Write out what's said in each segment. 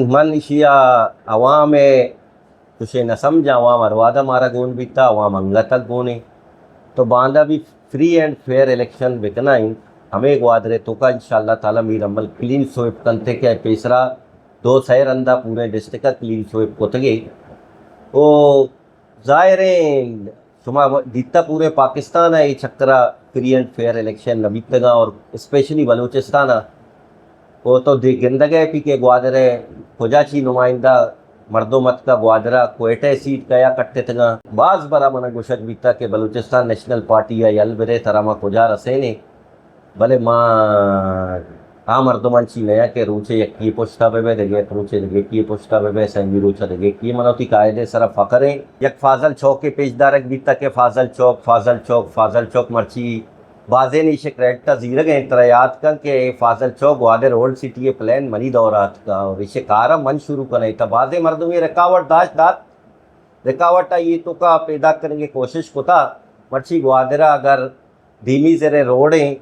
من اشیا عوام کچھ نہ سمجھا عوام اروادا مارا گون بیتا عوام انگا تک گونے تو باندھا بھی فری اینڈ فیئر الیکشن بکنائیں ہمیں گوادرے تو کا انشاءاللہ تعالیٰ میر عمل کلین سویپ کنتے کہ پیسرا 2 سیر اندہ پورے ڈسٹرکہ کلین سویپ کو تگے وہ ظاہریں شما دیتا پورے پاکستان ہے یہ چکرہ فری اینڈ فیئر الیکشن نبیت تگا اور اسپیشلی بلوچستان وہ تو گندگے پی کے گوادرے کجاچی نمائندہ مردو مت کا گوادرہ کوئٹہ سیٹ کیا کٹتے تگا بعض برا منہ گوشت بیتا کہ بلوچستان نیشنل پارٹی ہے یل برے تراما کجا رسینے بلے ماں مردو منچی نیا کہ روچے یکی پوچھتا بے دگے روچے دگے کی پوچھتا بے سنگی روچہ دگے کی منوتی قائدے سر فقریں یک فاضل چوک کے پیش دارک بیتا کہ فاضل چوک مرچی بازے نیشے کریکٹا زیرہ گئے انتریات کا کہ فاضل چوک گوادر اولڈ سٹی پلین منی دورات کا اور اسے کارا من شروع کرنے تا بازے مردوں میں رکاوٹ داشت رکاوٹا یہ تو کا پیدا کرنے کی کوشش کو تھا مرچی گوادرہ اگر دھیمی زرے روڑیں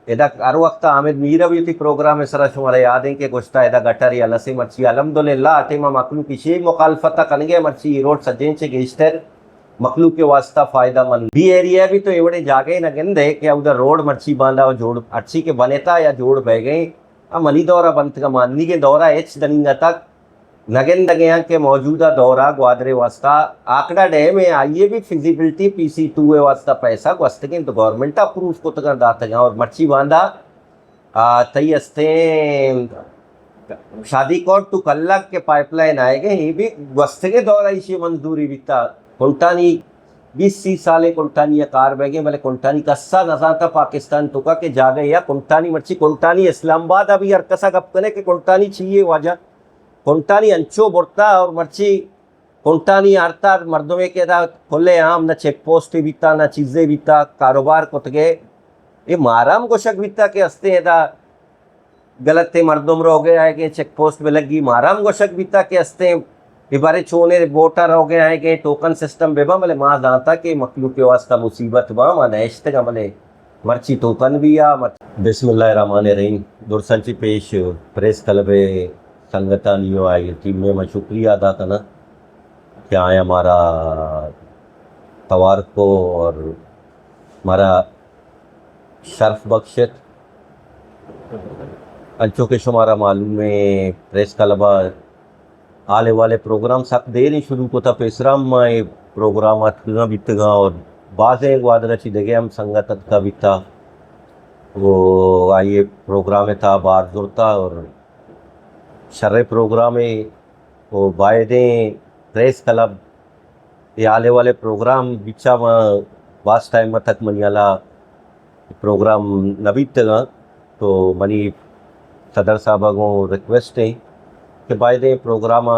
ادا ہر وقت عامد میرہ بھی تھی پروگرام سرا شمارا یادیں کہ گوشتا ادا گٹری اللہ سے مرچی الحمدللہ اٹیما مخلوق کسی مخالفتہ کنگے مرچی روڈ سجین سے گیشتر مخلوق کے واسطہ فائدہ مند بھی ایریا بھی تو ایوڑے جاگے نہ گندے کہ ادھر روڈ مرچی باندھا و جوڑ اچھی کے بنیتا یا جوڑ بہ گئے منی دورہ بنت کا ماننی کے دورہ دنگا تک نگن دگیاں کے موجودہ دورہ گوادرے واسطہ آکڑا ڈے میں آئیے بھی فیزیبلٹی PC2 واسطہ پیسہ گوستگیں تو گورنمنٹ اپروو کو تک داتا گیا اور مرچی باندھا تی استیں شادی کوٹ تو کلک کے پائپ لائن آئے گئے یہ بھی گوستگیں دورہ اسی منظوری بیتا کنٹانی 20-30 سالے کنٹانی کار بہ گئے بلے کنٹانی کسا نظر تھا پاکستان تو کا کہ جا گئے یا کنٹانی مرچی کنٹانی اسلام آباد ابھی ہر کسا گپ کرے کہ کنٹانی چاہیے واجہ کنٹانی انچو برتا اور مرچی کنٹانی آرتا مردوں میں کہ دا کھلے عام نہ چیک پوسٹ بیتا نہ چیزیں بیتا کاروبار کو تگے یہ مارام کو شک بیتا کہ ہستے ہیں دا غلط تے مردم رو گئے آئے کہ چیک پوسٹ میں لگی مارام کو شک بیتا کہ ہستے ہیں بارے چونے ووٹر ہو گئے آئے کہ ٹوکن سسٹم بے با ملے ماں دانتا کہ مخلوق کے واسطہ مصیبت با ماں نیشتے گا ملے مرچی ٹوکن بھی یا بسم اللہ الرحمن الرحیم درسنچی پیش پریس طلب سنگتانیوں آئی ٹیم میں شکریہ ادا کرنا کہ آئے ہمارا توار کو اور ہمارا شرف بخشت انچوں کے شمارا معلوم ہے پریس طلبہ آلے والے پروگرام سخت دیر ہی شروع کو تھا پیسرام میں پروگرامات کا بیتگا اور بعضیں گوادرہ چی دگے ہم سنگتت کا بیتا وہ آئیے پروگرام تھا بار زورتا اور شرع پروگرام وہ بائدیں پریس کلب یہ آلے والے پروگرام بچا بعض ٹائم تک منیالا پروگرام نبیت تگا تو منی صدر صاحبہ کو ریکویسٹ ہے کہ بائدیں پروگرام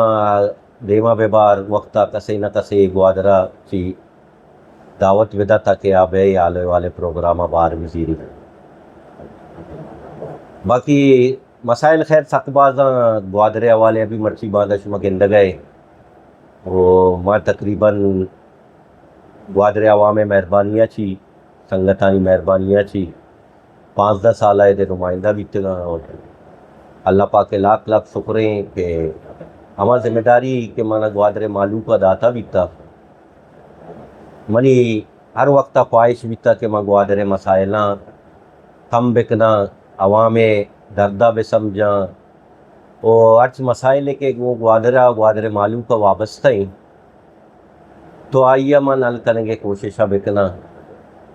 دیما بے بار وقتا کسے نہ کسے گوادرہ چی دعوت ودا تھا کہ آبے آلے والے پروگرام بار وزیری باقی مسائل خیر سخت بازاں گوادرے والے ابھی مرچی باندھا شما گندہ گئے وہ ماں تقریباً گوادرے عوام مہربانیاں چی سنگتانی مہربانیاں چی 5-10 سال آئے دے نمائندہ بیتے گا اور اللہ پاک کے لاکھ شکریں کہ ہمارا ذمہ داری کہ مانا گوادرے معلوم کا داتا بیتا منی ہر وقت خواہش بیتا کہ میں گوادرے مسائلہ کم بکنا عوام دردہ بے سمجھاں اور ارچ مسائل کے وہ گوادرے معلوم کا وابستہ ہیں تو آئیے من حل کریں گے کوششہ بکنا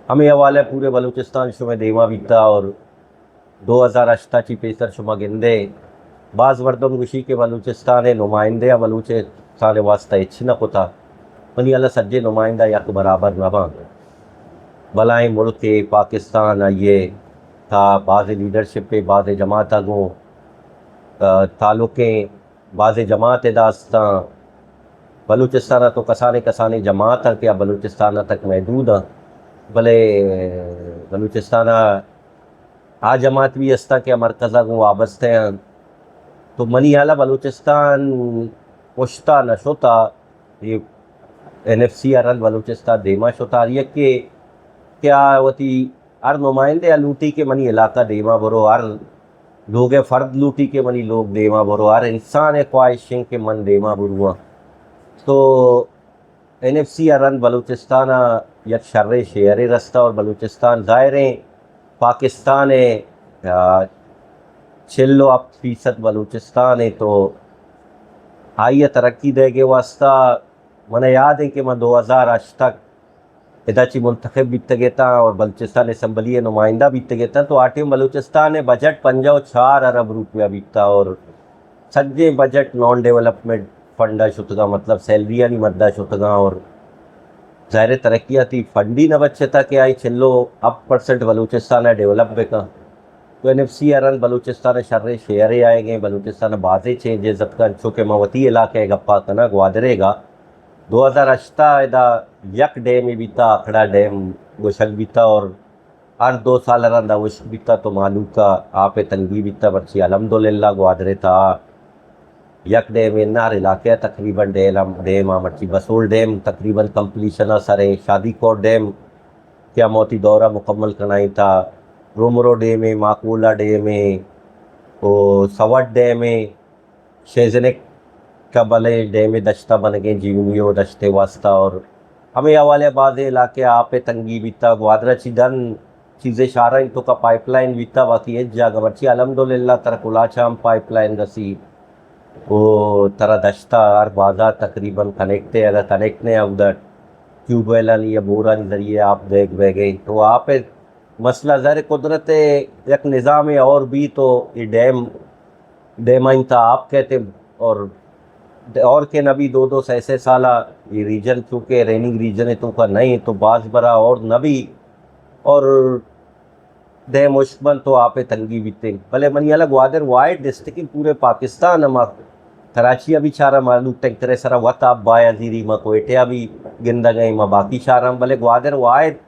ہمیں حوالے پورے بلوچستان شمع دیما بیتا اور 2008 چی پیسر شمع گندے بعض مردم گوشی کے بلوچستان نمائندے یا بلوچستان واسطہ اچھنا کو تھا منی اللہ سجے نمائندہ یک برابر نہ باں بلائیں ملک پاکستان آئیے تھا بعض لیڈرشپ پہ بعض جماعت گوں تعلقیں بعض جماعت داستان بلوچستان تو کسانے جماعت کیا بلوچستان تک محدود ہیں بلے بلوچستان آ جماعت بھی استا کیا مرکزہ گوں وابستہ ہیں تو منی حالہ بلوچستان پشتا نشوتا یہ NFC ارل بلوچستان دیما شوتا یہ کہ کیا ہوتی ہر نمائندے الوٹی کے منی علاقہ دیما برو ہر لوگ فرد لوٹی کے منی لوگ دیما برو ہر انسان خواہشیں کے من دیما بروا تو NFC ارن بلوچستان یک شر شہر رستہ اور بلوچستان ظاہریں پاکستان 56% بلوچستان ہے تو آئیے ترقی دے گے واسطہ منہ یاد ہے کہ میں 2008 تک اداچی منتخب بیتے گئے تھا اور بلوچستان اسمبلی نمائندہ بیتے گئے تھا تو آٹیم بلوچستان بجٹ 54 ارب روپیہ بیتا اور سجے بجٹ نان ڈیولپمنٹ فنڈا شتگا مطلب سیلریاں نہیں مدہ شتگا اور ظاہر ترقیاتی فنڈی نہ بچے تھا کہ آئی چلو اب % بلوچستان ڈیولپ بکا تو NFC ارن بلوچستان شر شہرے آئے گئے بلوچستان بازے چینجز کا چونکہ موتی علاقے گپا کنا گوادرے گا 2008 ادا یک ڈیم بیتا اکھڑا ڈیم گوشک بیتا اور ہر 2 سال رندا وشک بیتا تو معلوم کا آپ تنگی بیتا برچی الحمدللہ گوادرے تھا یک ڈیم نار علاقے تقریباً ڈیم مرچی بسول ڈیم تقریباً کمپلیشن سرے شادی کوٹ ڈیم کیا موتی دورہ مکمل کنائی تھا رومرو ڈیم ماکولا ڈیم او سوٹ ڈیم شیزنک کا بلے ڈیم دشتہ بن گئے جیونیو دشتے واسطہ اور ہمیں حوالے بعض علاقے آپ تنگی بیتا گوادرہ چیدن چیزیں شارہ تو کا پائپ لائن بیتا باقی ایک جگہ برچی الحمدللہ تر کلاچام پائپ لائن رسی وہ ترا دشتہ ہر بازار تقریباً کنیکٹے اگر کنیکٹ نہیں ادھر ٹیوب ویلہ نہیں یا بورا نہیں ذریعے آپ دیکھ بہ گئے تو آپ مسئلہ ظاہر قدرت یک نظام ہے اور بھی تو یہ ڈیمائن تھا آپ کہتے اور کہ نبی 2 سے سالہ یہ ریجن چونکہ ریننگ ریجن ہے تو کا نہیں تو بعض برا اور نبی اور ڈیم مشکمل تو آپ تنگی بیتے بھلے منی الگ گوادر وائٹ ڈسٹرکٹ پورے پاکستان ہم کراچی ابھی چارہ معلوم ٹینکرے سرا وط آپ بایا زیری ماں کوئٹے ابھی گندہ گئے ماں باقی شارہ بھلے گوادر وائٹ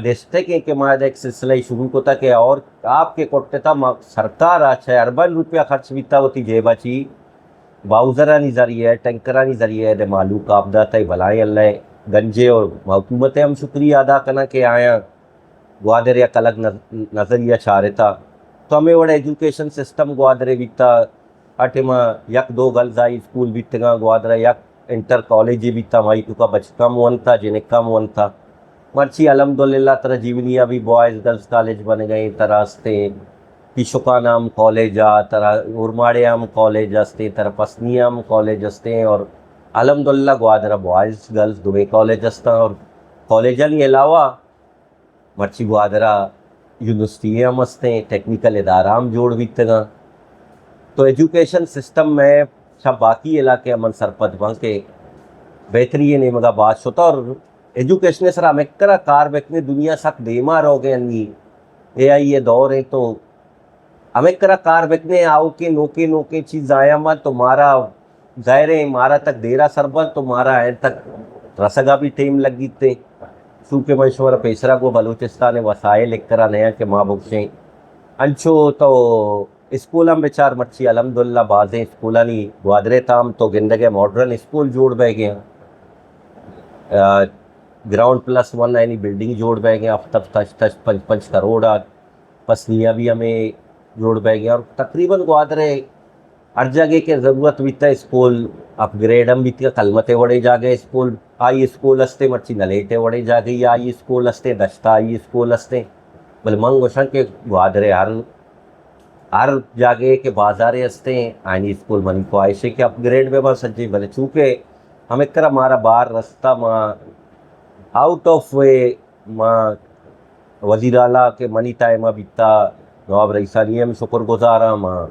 ڈسٹرکٹ ہے کہ ماں ایک سلسلہ شروع کو تھا کہ اور آپ کے کوٹے تھا سرکار اچھا اربن روپیہ خرچ بیتا ہوتی جیبا چی باؤزرانی ذریعہ ٹینکرانی ذریعہ دے معلوم کا آبدہ تھا بھلائیں اللہ گنجے اور حکومت ہم شکریہ ادا کرنا کہ آیا گوادر یک الگ نظریہ چارے تھا تو ہمیں وڑا ایجوکیشن سسٹم گوادرے بیتا اٹھے ماں یک 2 گلزائی اسکول بیتے گا گوادرہ یک انٹر کالج بیتا مائی تو کا بچکا مون تھا جنکا مون تھا مرچی الحمدللہ ترہ جیونیا بھی بوائز گرلز کالج بن گئے ترہ ہستے پیشوکانام کالج ترہ ارماڑیام کالج ہستے ترہ پسنیام کالج ہستے اور الحمدللہ گوادرہ بوائز گرلز 2 کالج ہستا اور کالجانی علاوہ مرچی گوادرہ یونیورسٹی ہم ہستے ٹیکنیکل ادارام جوڑ بیتے گا تو ایجوکیشن سسٹم میں سب باقی علاقے امن سرپت بن کے بہتری نہیں مگا بات ہوتا اور ایجوکیشن سر ہمیں کرا کار بکنے دنیا سک بیمار ہو گئے نہیں اے آئی یہ دور ہے تو ہمیں کرا کار بکنے آؤ کے نوکے چیز آیا مت تو مارا ظاہر ہے مارا تک دیرا سربت تو مارا ہے تک رسگا بھی ٹیم لگی تھے چونکہ مشورہ پیسرا کو بلوچستان وسائل لکھ کرا نیا کہ ماں بخشیں انچو تو اسکولم بیچار مرچی الحمدللہ بازیں اسکولانی گوادرے تام تو گندگے ماڈرن اسکول جوڑ بہ گئے گراؤنڈ +1 یعنی بلڈنگ جوڑ بہ گئے اب تک 5 کروڑ پسنیاں بھی ہمیں جوڑ بہ گئے اور تقریباً گوادرے ہر جگہ کے ضرورت بھی تھا اسکول اپ گریڈ ہم بھی تھا کلمتے وڑے جا گئے اسکول آئی اسکول ہستے مرچی نلیٹے وڑے جا گئی آئی اسکول ہستے دشتہ آئی اسکول ہستے بل منگ وشن کے گوادرے ہر جگہ کے بازارے ہستے آئینی اسکول منی کو آئیشے کے اپ گریڈ میں بس سجی بلے چونکہ ہمیں کرا مارا بار رستہ ماں آؤٹ آف وے ماں وزیر اعلیٰ کے منی ٹائمہ بیتا نواب رئیسانی ہم شکر گزارا ماں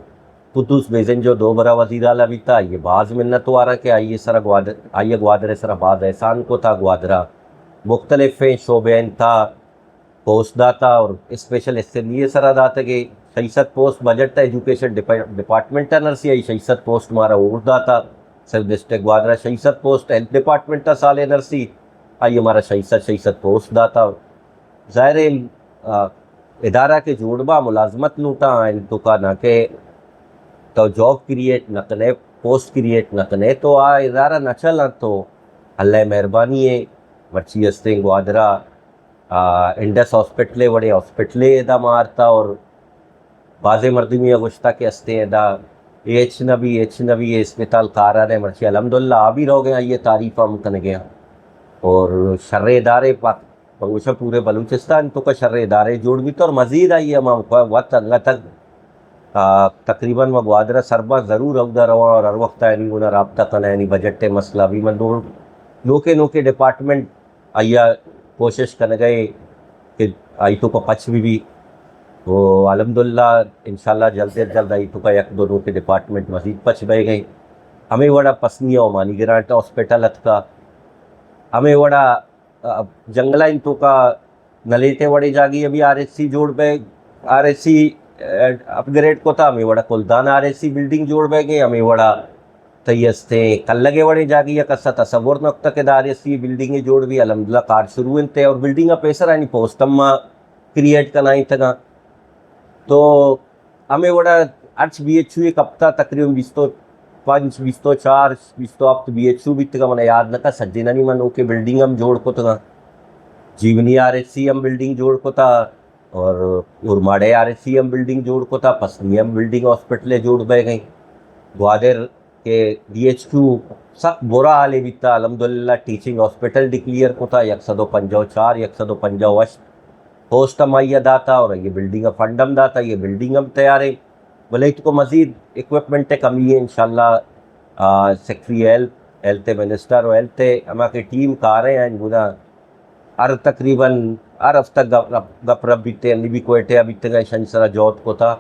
قدوس بیزن جو 2 برا وزیر اعلیٰ بیتا یہ بعض منت تو آ رہا کہ آئیے گوادرے سرا بعض احسان کو تھا گوادرہ مختلف شعبے تھا پوسٹ داتا اور اسپیشل اس سے لیے سرا داتا کہ 66 پوسٹ بجٹ تھا ایجوکیشن ڈپارٹمنٹ نرسی آئی 66 پوسٹ مارا اور داتا سب ڈسٹرکٹ گوادرہ 66 پوسٹ ہیلتھ ڈپارٹمنٹ تا سالے نرسی آئی ہمارا 66 پوسٹ داتا ظاہر ادارہ کے جوڑبا ملازمت لوٹا ان تو کا نہ کہ تو جاب کریٹ نہ کنے پوسٹ کریٹ نہ کنے تو ادارہ نہ چلا تو اللہ مہربانی ہے مرچی ہستے گوادرہ انڈس ہاسپٹلے وڑے ہاسپٹلے ادا مارتا اور بعض مردمی گشتہ کے ہستے ہیں دا ایچ نبی اسپتال کاران ہے مرچی الحمدللہ آبی رو گیا یہ تعریف ہم کن گیا اور شر ادارے پاک پورے بلوچستان تو کا شر ادارے جوڑ بھی تو اور مزید آئیے ہم وقت انگا تک تقریباً وہ گوادر سربا ضرور اگدا رہا اور ہر وقت یعنی انہیں رابطہ کرنا یعنی بجٹ مسئلہ بھی من نوکے ڈپارٹمنٹ آئیا کوشش کرنے گئے کہ آئی تو کا پچ بھی تو الحمدللہ انشاءاللہ جلد سے جلد آئی تو کا یک دو نوکے ڈپارٹمنٹ مزید پچ بہ گئی ہمیں وڑا پسنیا ہو مانی گرانٹ ہاسپٹل ات کا ہمیں وڑا جنگلہ ان تو کا نلیتے وڑے جاگی ابھی آر ایس سی جوڑ بے R S C upgrade کو تھا ہمیں وڑا کلدان آر ایس سی بلڈنگ جوڑ بے گئے ہمیں وڑا تیستے کل لگے وڑے جاگی یا کسا تصور نقطہ کے آر ایس سی بلڈنگیں جوڑ بھی الحمدللہ کار شروع انتے اور بلڈنگا پیسر آنی پوسٹم کریٹ کرنائی تھا تو ہمیں وڑا ارچ بی ایچ یو ایک ہفتہ تقریباً 25 24 ہفت بی ایچ یو بھی تھا میں یاد نہ تھا سجینا نہیں من اوکے بلڈنگ ہم جوڑ کو تھا جیونی آر ایس سی ہم بلڈنگ جوڑ کو تھا اور ارماڑے آر ایس سی ہم بلڈنگ جوڑ کو تھا پسنی ہم بلڈنگ ہاسپٹلیں جوڑ بہ گئیں گوادر کے ڈی ایچ کیو سخت برا حال بھی تھا الحمدللہ ٹیچنگ ہاسپٹل ڈکلیئر کو تھا 154 155 پوسٹ ہم آئی ادا تھا اور یہ بلڈنگ فنڈ ہم دا تھا یہ بلڈنگ ہم تیار ہے بھلے اس کو مزید اکوپمنٹ کمی ہے انشاءاللہ سیکٹری ہیلتھ منسٹر اور ہیلتھ ہمارا کی ٹیم کا رہے ہیں گنا ہر تقریباً ہر ہفتہ گپ رب بیتے انہیں بھی کوئٹے ابھی تک شنسرا جوت کو تھا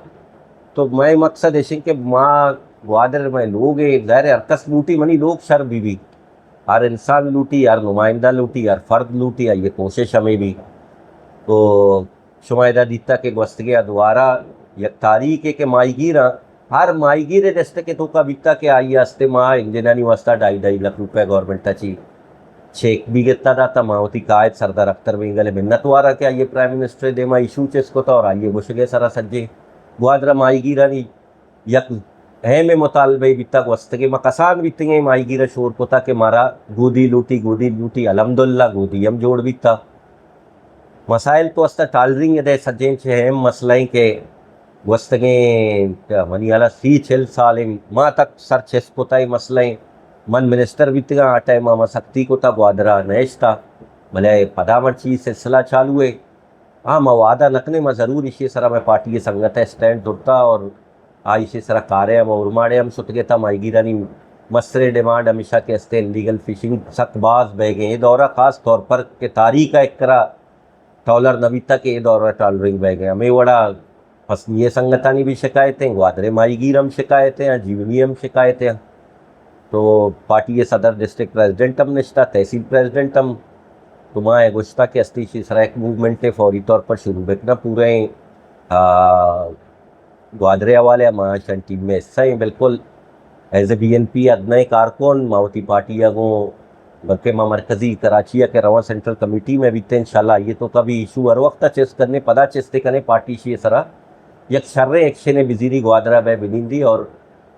تو میں مقصد ایسے کہ ماں گوادر میں لوگ ظاہر ہر کس لوٹی منی لوگ شر بھی ہر انسان لوٹی ہر نمائندہ لوٹی ہر فرد لوٹی ہے یہ کوشش ہمیں بھی تو شمائدہ دیتا کہ گوستگیا دوارا یک تاریخ ہے کہ مائی گیرہ ہر مائی گیرے جستے کہ تو کا بیتا کہ آئی ہستے ماں انجینانی واسطہ 2.5 لاکھ روپے گورنمنٹ چی چیک بھی گتا تھا ماں ہوتی قائد سردار اختر میں انگلے منت وارا کہ آئیے پرائم منسٹر دے ماں ایشو چیس کو تھا اور آئیے گوشگے سارا سجے گوادرہ مائی گیرہ نہیں یک اہم مطالبے بیتا گوستگے ماں کسان بیتے ہیں مائی گیرہ شور کو تھا کہ مارا گودی لوٹی الحمدللہ گودی ہم جوڑ بیتا مسائل تو استا ٹالرنگ دے سجیں چھے اہم مسئلہیں کہ گوستگیں منی علا 30 سال ماں تک سر چیس کو تھا مسئلہیں من منسٹر بھی تگا آٹا ماما سکتی کو تھا گوادرہ نیش تھا بھلے پدا مرچی سلسلہ چالو ہے ہاں میں وعدہ نکنے میں ضرور اسی سرا میں پارٹی سنگت ہے اسٹینڈ دھرتا اور اسی سرا کارے ہم ارماڑے ہم سٹ گئے تھا مائی گیرانی مسئلے ڈیمانڈ ہمیشہ کے استے انلیگل فشنگ سخت باز بہ گئے یہ دورہ خاص طور پر کہ تاریخ کا ایک کرا ٹالر نبی تک یہ دورہ ٹالرنگ بہ گئے ہمیں وڑا پسنی سنگتانی بھی شکایتیں گوادرے مائی گیر ہم شکایتیں جیونی ہم شکایتیں تو پارٹی صدر ڈسٹرکٹ پریزیڈنٹ ہم نشتہ تحصیل پریزیڈنٹ ہم تو ماں گشتہ کے استی سرا ایک موومنٹ فوری طور پر شروع بکنا پورے گوادرے حوالے ماں شن ٹیم میں حصہ ہیں بالکل as a B N P ادنائے کارکن ماوتی پارٹی اگوں بلکہ ماں مرکزی کراچی کے رواں سینٹرل کمیٹی میں بھی انشاءاللہ یہ تو کبھی ایشو ہر وقت چیز کرنے پدا چیستے کرنے پارٹی شی سرا یک شر ایکشن بزیری گوادرہ بے بنیندی اور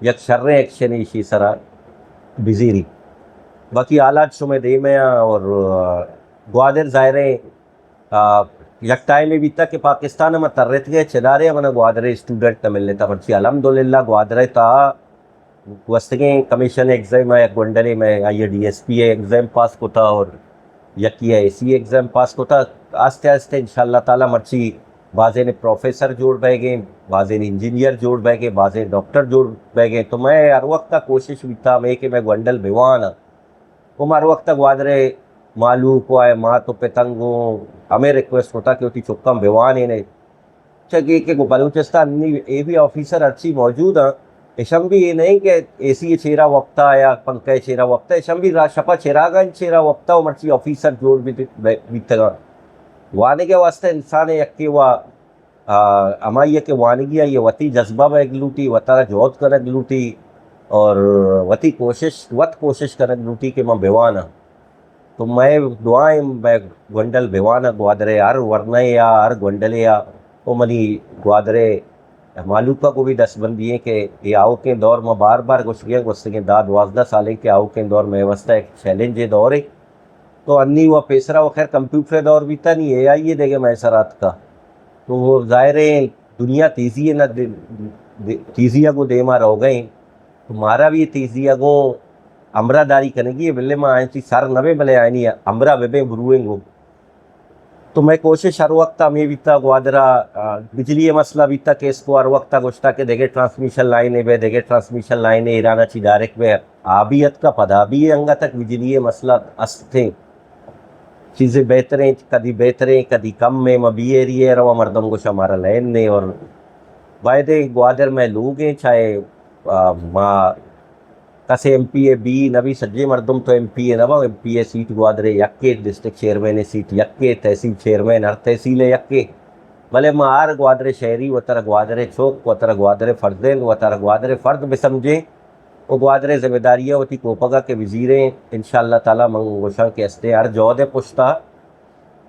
یک شر ایکشن ایشی سرا بزیری باقی آلات شو میں دے میں اور گوادر ظاہریں یک ٹائم میں بھی تک کہ پاکستان میں ترت گئے چدارے میں گوادر اسٹوڈنٹ نہ ملنے تھا پرچی الحمدللہ گوادر تا وستگیں کمیشن ایگزام ہے گونڈلے میں آئیے D S P exam pass کو تھا اور یکی اے سی ایگزام پاس کو تھا آستے آستے انشاءاللہ تعالیٰ مرچی بعضے نے پروفیسر جوڑ بہ گئے بعضے نے انجینئر جوڑ بہ گئے بعضے ڈاکٹر جوڑ بہ گئے تو میں ہر وقت کا کوشش بھی تھا میں کہ میں گونڈل بھیوان وہ میں ہر وقت تک گوادرے معلوم کو آئے ماں تو پتنگوں ہمیں ریکویسٹ ہوتا کہ ہوتی چکم بھیوان ہی نہیں چاہیے کہ بلوچستان اے بھی آفیسر اچھی موجود ہیں ایشم بھی یہ نہیں کہ اے سی چیرا وقتہ یا پنکھے چیرا وقتہ ایشم بھی شپا چراغن چیرا وقتہ و مرچی آفیسر جوڑ بھی تگا وانے کے واسطے انسان یکی و ہمائی کہ وانگی یہ وتی جذبہ بیگ لوٹی وطارہ جوت کرنگ لوٹی اور وتی کوشش کرنگ لوٹی کہ میں بھیوانا تو میں دعائیں میں گونڈل بھیوانا گوادرے ہر ورنہ یا ہر گونڈلے یا وہ منی گوادرے معلومہ کو بھی دس بندی ہے کہ یہ آؤ کے دور میں بار بار گشگیں گستگیں 12 سالیں کے آؤ کے دور میں وسطہ ایک چیلنج دور ہے تو انی وہ پیسرا وہ خیر کمپیوٹر دور بھی تھا نہیں ہے آئیے دیکھے میں سرات کا تو وہ ظاہر دنیا تیزی نہ تیزیہ کو دے مار ہو گئے تو مارا بھی تیزیہ کو امرا داری کرنے گی بلے میں آئیں تھی سر نوے بلے آئیں نہیں امرا بے بروئیں گو تو میں کوشش ہر وقت ہمیں بیتا گوادرا بجلی مسئلہ بیتا کیس کو ہر وقت گوشتا کہ دیکھے ٹرانسمیشن لائن بے دیکھے ٹرانسمیشن لائن ایرانا چی ڈائریکٹ بے آبیت کا پدا بھی انگا تک بجلی مسئلہ استھیں چیزیں بہتریں کدی بہتریں کدی کم میں مبی ایریے روا مردم کو ہمارا لین نے اور بائدے گوادر میں لوگ ہیں چاہے ماں کسے ایم پی اے بی نبی سجے مردم تو ایم پی اے نبا ایم پی اے سیٹ گوادرے یکے ڈسٹرکٹ چیئرمین سیٹ یکے تحصیل چیئرمین ہر تحصیل یکے بھلے مہار گوادرے شہری و تر گوادرے چوک و تر گوادرے فردین و تر گوادرے فرد بھی سمجھیں وہ گوادرے ذمہ داریاں ہوتی کوپگا کے وزیریں انشاءاللہ تعالیٰ منگوشاں کے استے ہر جودے پشتا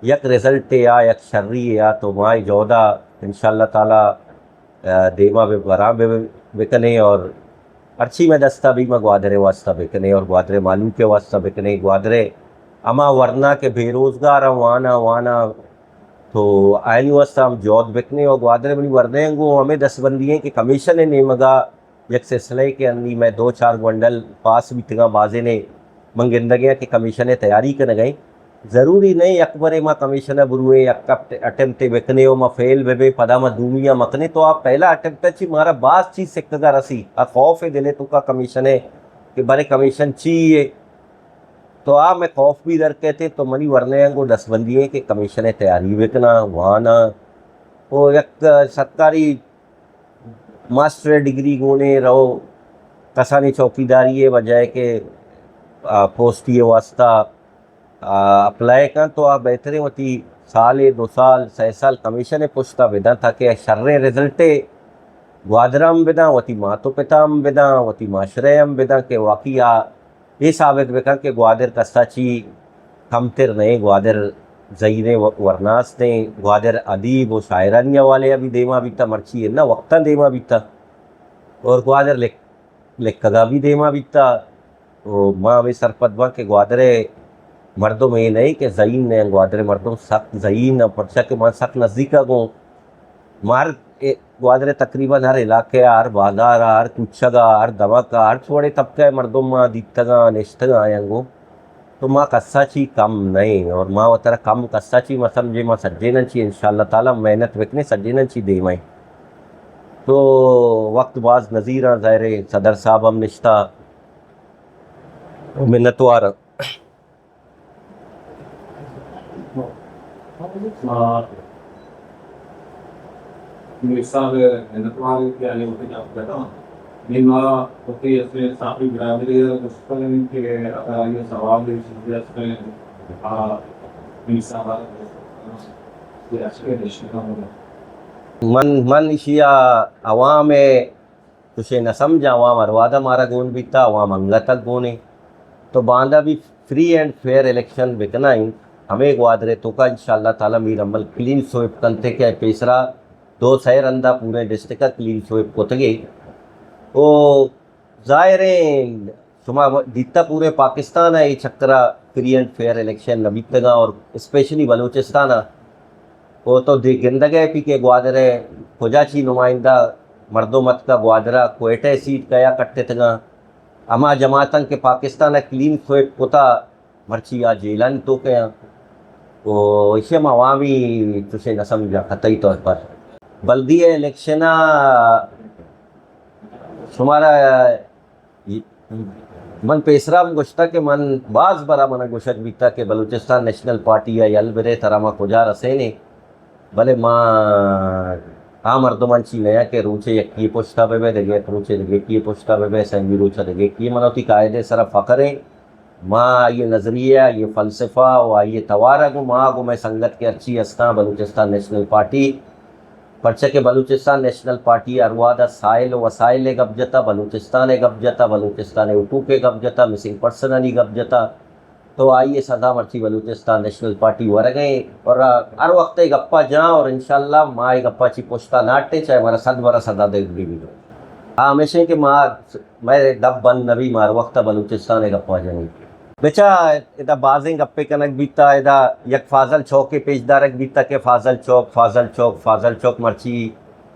یک رزلٹ یا یک شرری یا تو ماں جودہ انشاءاللہ تعالیٰ دیما بے براں بے بکنے اور ارچی میں دستہ بھی میں گوادرے واسطہ بکنے اور گوادرے معلوم کے واسطہ بکنے گوادرے اما ورنہ کے بے روزگار وانا تو آئین واسطہ ہم جود بکنے اور گوادرے بنی ورنے گو ہمیں 10 بندیاں کہ کمیشن نیمگا یک سلسلے کے اندی میں 2-4 گونڈل پاس بھی تگا بازے نے منگندگیاں کہ کمیشنیں تیاری کرنے گئیں ضروری نہیں اکبر ماں کمیشنہ بروئے یک اٹیمپٹ بکنے ہو ماں فیل بے پدا ماں دومیاں مکنے تو آپ پہلا اٹیمپٹ چی مارا باز چیز سکتا رسی خوف دلے تو کا کمیشنے کہ بارے کمیشن چیئے تو آپ میں خوف بھی در کہتے تو منی ورنے ہیں گو 10 بندیاں کہ کمیشنیں تیاری بکنا وانا وہ یک سرکاری ماسٹر ڈگری گونے رہو کسانی چوکیداری ہے بجائے کہ پوسٹی واسطہ اپلائی کن تو آپ بہترین ہوتی سال 2 سال 6 سال کمیشن پوچھتا بدا تاکہ شر رزلٹے گوادرام بدا وتی ماتو پتام بدا وتی معاشرے بدا کہ واقعی یہ ثابت بکن کہ گوادر کسا چی کم تر نہیں گوادر زینے ورناس نے گوادر ادیب و شاعرانیہ والے ابھی دیما بیتا مرچی ہے نا وقتاً دیما بیتا اور گوادر لکھگا بھی دیما بیتا تو ماں ہمیں سرپت با کہ گوادرے مردم یہ نہیں کہ زین نے گوادرے مردم سخت زین پرچا کہ ماں سخت نزدیکا گوں مار گوادرے تقریباً ہر علاقے ہر بازار ہر کچھگا ہر دمکا ہر چھوڑے طبقہ مردم ماں دیتگا نشتگا آیا گوں تو ماں کسا چی کم نہیں اور ماں وہ طرح کم کسا چی ماں سمجھے ماں سجینن چی انشاءاللہ تعالیٰ محنت وکنے سجینن چی دے مائیں تو وقت باز نظیرہ ظاہر صدر صاحب ہم نشتہ منتوار مثال منتوار کے آنے ہوتے جاب کرتا ہوں نیما ہوتی اس میں صافی برابری اس پر کہ اگر یہ سوال ہے اس میں مثال یہ اچھے دیش کا ہوگا من اشیا عوام تشے نہ سمجھا عوام اروادہ مارا گون بیتا عوام انگا تک گونے تو باندھا بھی فری اینڈ فیئر الیکشن بکنائیں ہمیں گوادرے تو کا انشاءاللہ تعالیٰ میر عمل کلین سویپ کنتے کہ پیسرا 2 سیر اندہ پورے ڈسٹرکٹ کا کلین سویپ کو تگے وہ ظاہریں شما دیتا پورے پاکستان ہے یہ چکرہ فری اینڈ فیئر الیکشن نبیتگا اور اسپیشلی بلوچستان وہ تو گندگے پی کے گوادرے کھجاچی نمائندہ مردمت کا گوادرہ کوئٹہ سیٹ گیا کٹتے تگا اما جماعتاں کے پاکستان کلین سویپ کوتا مرچی آ جیلان تو کیا وہ اسے عوامی تشے نہ سمجھا خطئی طور پر بلدی الیکشنہ شمارا من پیسرا گوشتا کہ من بعض برا من گوشت بیتا کہ بلوچستان نیشنل پارٹی یا یلبرے تراما کجا رسینے بلے ماں مردمان چی نیا کہ روچے یکی پوچھتا بے دگے روچے دگے کی پوچھتا بے سنگی روچہ دگے کی منوتی قائدے سر فقریں ماں یہ نظریہ یہ فلسفہ و یہ توارہ گو ماں گو میں سنگت کے اچھی استان بلوچستان نیشنل پارٹی پرچہ کہ بلوچستان نیشنل پارٹی اروادہ سائل و وسائل گب جتا بلوچستان گب جتا بلوچستان اٹو کے گب جتا مسنگ پرسنلی گب جتا تو آئیے سدا مرچی بلوچستان نیشنل پارٹی ور گئے اور ہر وقت گپا جاں اور انشاءاللہ ماں گپا چی پوچھتا ناٹے چاہے ہمارا صد برا صدا دے بھی بھی ہمیشہ کہ ماں میں دب بند نبی مار وقت بلوچستان گپا جائیں بیچا ادا بازیں گپے کنک بیتا ادا یک فاضل چوک کے پیش دارک بیتا کہ فاضل چوک مرچی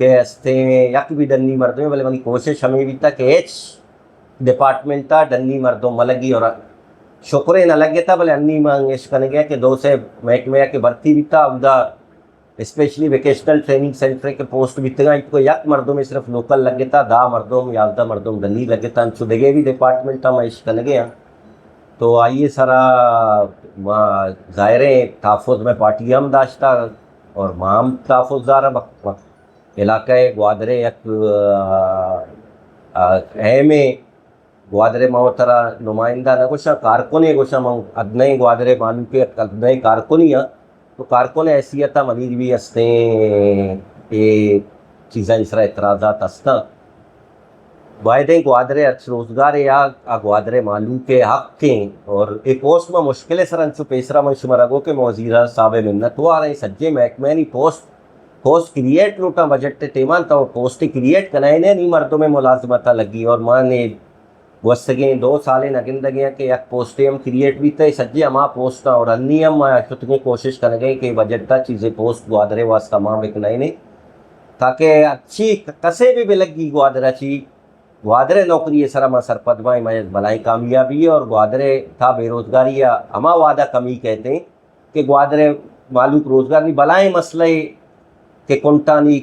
کہ ہستے یک بھی ڈنی مردوں میں بلے منی کوشش ہمیں بھی تھا کہ ایچ ڈپارٹمنٹ تھا ڈنی مردوں ملگی اور شکرے نہ لگے تھا بلے انی مانگش کرنے گیا کہ دو سے محکمہ کے بھرتی بھی تھا ادا اسپیشلی ویکیشنل ٹریننگ سینٹر کے پوسٹ بھی تھا کو یک مردوں میں صرف لوکل لگے تھا دا مردوں میں 11 مردوں ڈنی لگے تھا انچو دگے بھی ڈپارٹمنٹ تھا معیش کرنے گیا تو آئیے سارا ظاہر تحفظ میں پارٹی ہم داشتا اور مام تحفظ دار علاقہ گوادرے یک اہم گوادرے محترا نمائندہ نہ گوشا کارکن گوشا من ادنئی گوادرے معلوم کے ادنئی کارکنی ہیں تو کارکن حیثیت منی بھی ہستے یہ چیزیں اسرا اعتراضات ہستا واحدیں گوادرے روزگار یا گوادرے معلوم کے حق کے اور ایک پوسٹ میں مشکل سر انچو پیسرا من شمار گو کہ وزیر صاحب منت ہوا رہے سجے محکمہ نہیں پوسٹ کریٹ لوٹا بجٹ ٹیمان تھا پوسٹ کریٹ کنائے نہیں مردوں میں ملازمت لگی اور ماں نے وسگیں 2 سالیں نگندگیاں کہ یک پوسٹیں ہم کریٹ بھی تھے سجے ہما پوسٹاں اور انی ہم شتگیں کوشش کرنے گئے کہ بجٹا چیزیں پوسٹ گوادرے واسطہ ماں بکنائی نہیں تاکہ اچھی کسے بھی لگی گوادرہ چی گوادرے نوکری سرا ماں سرپدمائیں میں بلائی کامیابی اور گوادرے تھا بے روزگاری یا ہما وعدہ کمی کہتے ہیں کہ گوادرے معلوم روزگار نہیں بلائیں مسئلہ کہ کنٹانی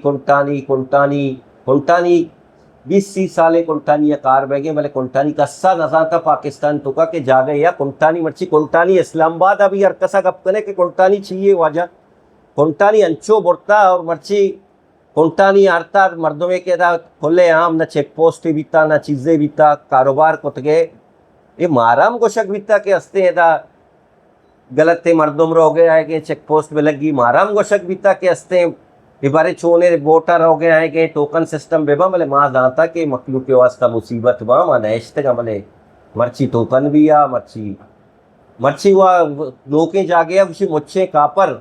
20-30 سالے کنٹانی یا کار بیگیں بلے کنٹانی کسا نظام تھا پاکستان تو کا کہ جا گئے یا کنٹانی مرچی کنٹانی اسلام آباد ابھی ہر کسا گپ کرے کہ کنٹانی چاہیے واجہ کنٹانی انچو بڑھتا اور مرچی کنٹانی آرتا مردوں میں کہ دا کھلے عام نہ چیک پوسٹ بھی تھا نہ چیزیں بھی تھا کاروبار کو تگے یہ مارام کو شک بھی تھا کہ ہستے ہیں دا غلط تھے مردم رو گئے آئے کہ چیک پوسٹ میں لگی مارام کو شک بھی تھا کہ ہستے ہیں بارے چونے ووٹر ہو گئے آئے کہ ٹوکن سسٹم بے با ملے ماں جانتا کہ مخلوق کے واسطہ مصیبت با ماں نیشتے گا ملے مرچی ٹوکن بھی آ مرچی ہوا لوکیں جا گیا کچھ مچھیں کاپر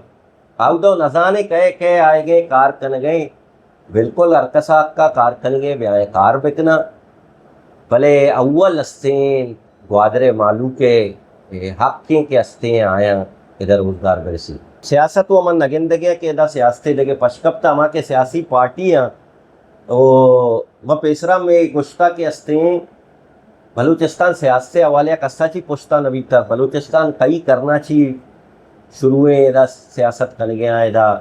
آؤ دو نزانے کہے آئے گئے کار کن گئے بالکل ارکسات کا کار کن گئے بے آئے کار بکنا بھلے اول ہستیں گوادرے معلوم کے حق کے ہستے آیا ادھر روزگار برسی سیاست و من نگندگی کہ ادا سیاستی دگے پشکپتا ہما کے سیاسی پارٹیاں وہ پیسرا میں گشتہ کے ہستے ہیں بلوچستان سیاست حوالے کسا چی پشتا نبی تھا بلوچستان کئی کرنا چی شروع ادا سیاست کر گیا ادا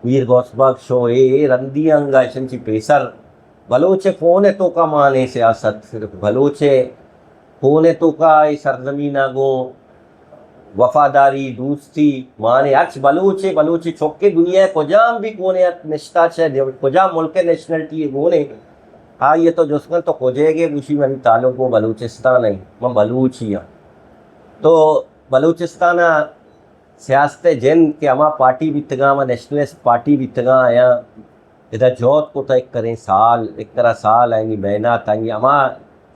میر گوس بخش شو رندی انگا ایشن چی پیسر بلوچے فون تو کا مانے سیاست بلوچے فون تو کا سرزمین آگو وفاداری دوستی مانے اچ بلوچے چھوکے دنیا کجام بھی کونے نشتا چھے کجام ملک نیشنلٹی ہے گونے ہاں یہ تو جسمن تو کجے گے گوشی میں تعلق وہ بلوچستان ہے میں بلوچی ہوں تو بلوچستان سیاست جن کہ ہما پارٹی بھی تگا ہما نیشنلسٹ پارٹی بھی تگا آیا ادھر جوت کو تک کریں سال ایک طرح سال آئیں گی بینات آئیں گی ہما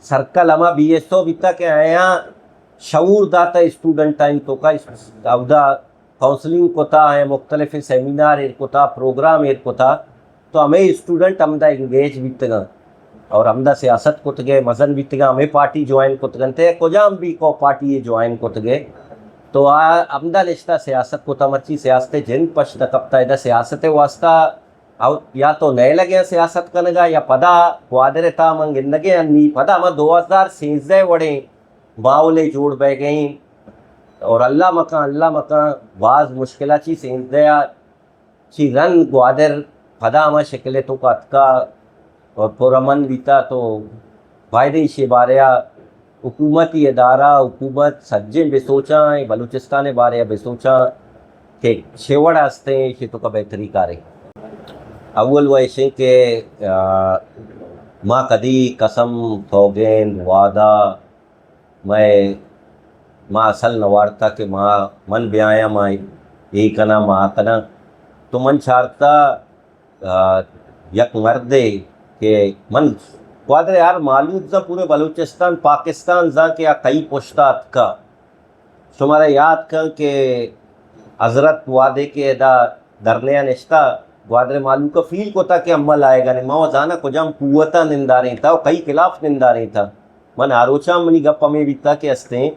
سرکل ہما بی ایس او بھی تک آیا شعور داتا اسٹوڈنٹ آئیں تو کا اودا کاؤنسلنگ کو تھا مختلف سیمینار کو تھا پروگرام کو تھا تو ہمیں اسٹوڈنٹ ہمدہ انگیج بھی تگا اور ہمدہ سیاست کو تگے مزن بھی تگا ہمیں پارٹی جوائن کو تگن تھے کجام بھی کو پارٹی جوائن کو تگے تو ہمدہ نشتہ سیاست کو تمرچی سیاست جن پشت کپتا ہے دا سیاست واسطہ یا تو نئے لگے سیاست کنگا یا پدا وادر تا من گندگے انی پدا ہمیں 2013 وڑیں باولے جوڑ بے گئیں اور اللہ مکان بعض مشکلہ چی سیندیا چی رن گوادر پدا ہمیں شکلے تو کا اتکا اور پرامن بیتا تو فائدے شے باریا حکومتی ادارہ حکومت سجے بے سوچاں بلوچستان بارے بے سوچاں کہ چھوڑ ہستے ہیں یہ تو کا بہتری کارے اول وہ ایسے کہ ماں کدی قسم توگین وعدہ ماں اصل نوارتا کہ ماں من بیایا ماں یہی کنا ماں کنا تو من چھارتا یک مردے کہ من گوادر یار معلوم تھا پورے بلوچستان پاکستان زاں کہ کئی پشتات کا شمارا یاد کر کہ حضرت وعدے کے ادا درنیا نشتہ گوادر معلوم کا فیل کو تھا کہ عمل آئے گا نہیں ماں زانا کجام قوتہ ننداریں تھا اور کئی خلاف ننداریں تھا من آروچا منی گپ میں بھی تھا کہ ہستے ہیں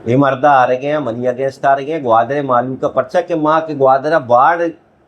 یہ مردہ آ رہے ہیں منی اگینسٹ آ رہے ہیں گوادر معلوم کا پرچہ کہ ماں کے گوادر باڑ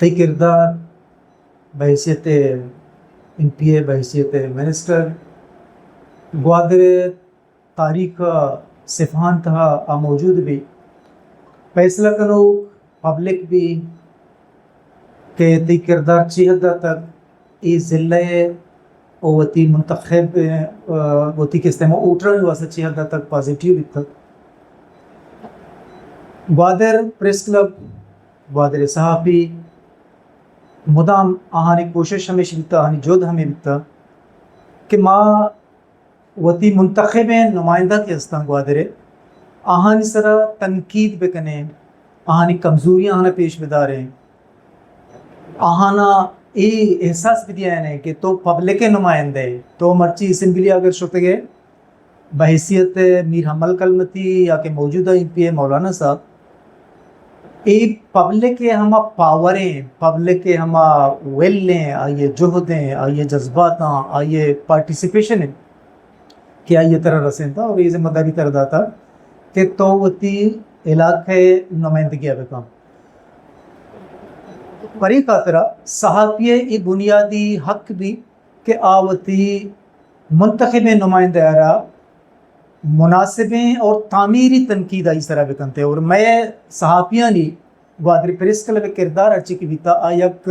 تی کردار بحیثیت MPA بحیثیت منسٹر گوادر تاریخ صفحان تھا موجود بھی فیصلہ کنو پبلک بھی کہ تی کردار چی حد تک ای ضلع وتی منتخب وتی کے استعمال اوٹرن واسطے چی حد تک پازیٹیو بھی تک گوادر پریس کلب گوادر صحافی مدام آہانی کوشش ہمیشہ بیتا آہانی جود ہمیں بیتا کہ ماں وتی منتخب نمائندہ کے استان گوادر آہانی سرا تنقید بکنے آہانی کمزوریاں آہانا پیش بداریں آہانا ای احساس بھی دیا ہے کہ تو پبلک نمائندے تو مرچی اسمبلی اگر شکتے بحیثیت میر حمل کلمتی یا کہ موجودہ MPA مولانا صاحب ای پبلک کے ہما پاوریں پبلک کے ہما ویلیں آئیے جہدیں آئیے جذباتاں آئیے پارٹیسپیشن ہیں کہ آئیے طرح رسیں تھا اور یہ ذمہ داری طرح تھا کہ تو وتی علاقے نمائندگی آبے کام پری خاطرہ صحافی ای بنیادی حق بھی کہ آوتی منتخب نمائندہ آرہ مناسبیں اور تعمیری تنقید آئی طرح بکنتے اور میں صحافیانی گوادر پریس کلب کردار ارچی کی بیتا آیک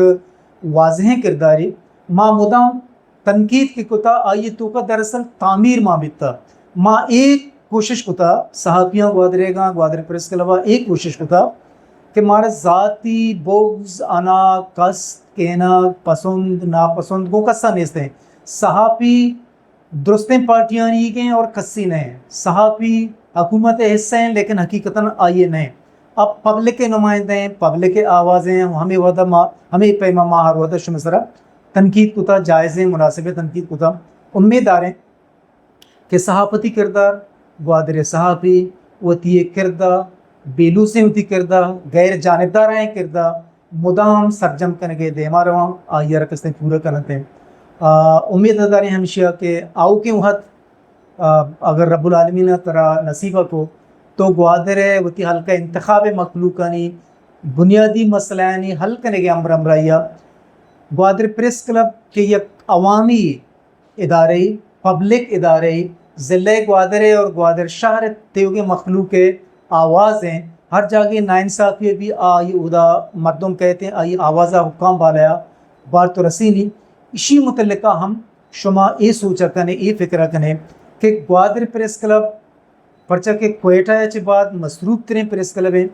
واضح کرداری ماں مدام تنقید کی کتا آئی تو کا دراصل تعمیر ماں بیتا ماں ایک کوشش کتا صحافیاں گوادرے گا گوادر پریس کلبہ ایک کوشش کتا کہ مارا ذاتی بغض انا کس کہنا پسند ناپسند کو کسا نیستے ہیں صحافی درستیں پارٹیاں نہیں گئیں اور کسی نہیں صحافی حکومت حصہ ہیں لیکن حقیقتاً آئیے نہیں اب پبلک کے نمائندے ہیں پبلک کے آوازیں ہمیں وعدہ ہمیں پیما ماہ ہر وعدہ شمسرہ تنقید کتا جائزیں مناسب تنقید کتا امیدار ہیں کہ صحافتی کردار گوادر صحافی وتی کردہ بیلو سے ہوتی کردہ غیر جانبدار ہیں کردہ مدام سرجم کرنے دیما رواں آئیے رکستیں پورا کرتے ہیں امید داریں ہمیشہ کہ آؤ کے وقت اگر رب العالمین ترا نصیبہ کو تو گوادر وتی حلقہ انتخاب مخلوقانی بنیادی مسئلہ حل کرنے کے امرائیہ گوادر پریس کلب کے یک عوامی ادارے پبلک ادارے ضلع گوادر اور گوادر شہر تیوگے مخلوق آواز ہیں ہر جگہ ناانصافی بھی آئی ادا مردم کہتے ہیں آئی آوازہ حکام بالایا بار تو رسی نہیں اسی متعلقہ ہم شما یہ سوچا کنے یہ فکرہ کنے کہ گوادر پریس کلب پرچہ کے کوئٹہ چے بعد مصروف ترین پریس کلب ہیں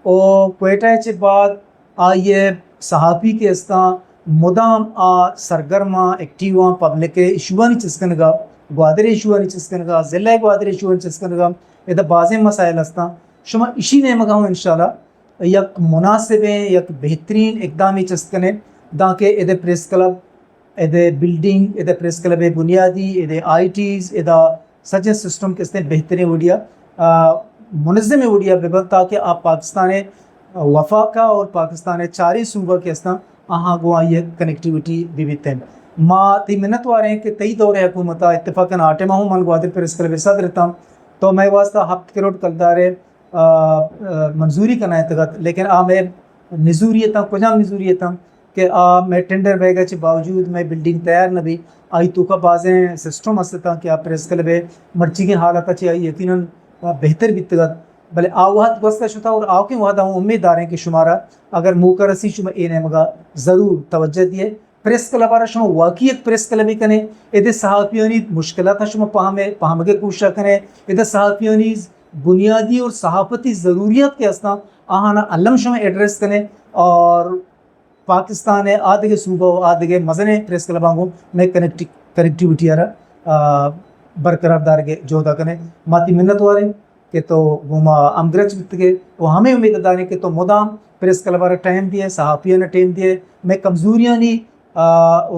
اور کوئٹہ چے بعد آئیے صحافی کے استان مدام سرگرمہ ایکٹیواں پبلک ایشوانی چسکنگا گوادر ایشوانی چسکنگا ضلع گوادر ایشوانی چسکنگا یہ بعض مسائل استان شما اسی نے مگاؤں انشاءاللہ یک مناسبیں یک بہترین اقدامی چسکنے داکہ ادھے پریس کلب ادھے بلڈنگ ادھے پریس کلب بنیادی ادھے ITs ادھا سجن سسٹم کے استعمال بہترین وڈیا منظم وڈیا ببل تاکہ آپ پاکستان وفاقہ اور پاکستان چاری صوبہ کے استعمال آہاں گو آئیے کنیکٹیوٹی بھی بیتے ہیں ماں تی منت وارے ہیں کہ تئی دور حکومتہ اتفاقاً آٹے ماہوں من گوادر پریس کلب صدر رہتا ہوں تو میں واسطہ 7 کروڑ کلدارے منظوری کرنا ہے تغت لیکن میں نزوریتاں کجام نزوریتاں کہ میں ٹینڈر بیگا چے باوجود میں بلڈنگ تیار نہ بھی آئی تو کا بازیں سسٹم استا کہ آپ پریس کلب مرچی کے حالات چے آئی یقیناً بہتر بھی تغت بلے آوہت گوستہ شتا اور آو کے وعدہ ہوں امیدار ہیں کہ شمارا اگر موقع رسی شما اینے مگا ضرور توجہ دیے پریس کلب آرہ شما واقعی ایک پریس کلبی کنے ادھے صحافیانی مشکلات شما پاہمگے کوشش کریں ادھے صحافیانی بنیادی اور صحافتی ضروریات کے استعمال آہانا علم شما ایڈریس کریں اور پاکستان آدھگے صوبہ و آدھگے مزنے پریس کلبانگوں میں کنیکٹیوٹی آرہ برقرار دارگے جوہدہ کریں ماتی منت واریں کہ تو گوما امگرچ بتگے وہ ہمیں امید داریں کہ تو مدام پریس کلبارہ ٹائم دیے صحافیہ نے ٹائم دیے میں کمزوریاں نہیں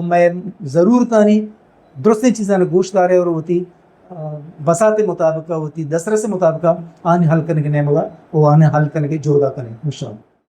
میں ضرورتانی درست چیزیں گوشت دارے اور ہوتی بسات مطابقہ ہوتی دسرس مطابقہ آنے حل کرنے کے نعمہ وہ آنے حل کرنے کے جوہدہ کریں انشاءاللہ.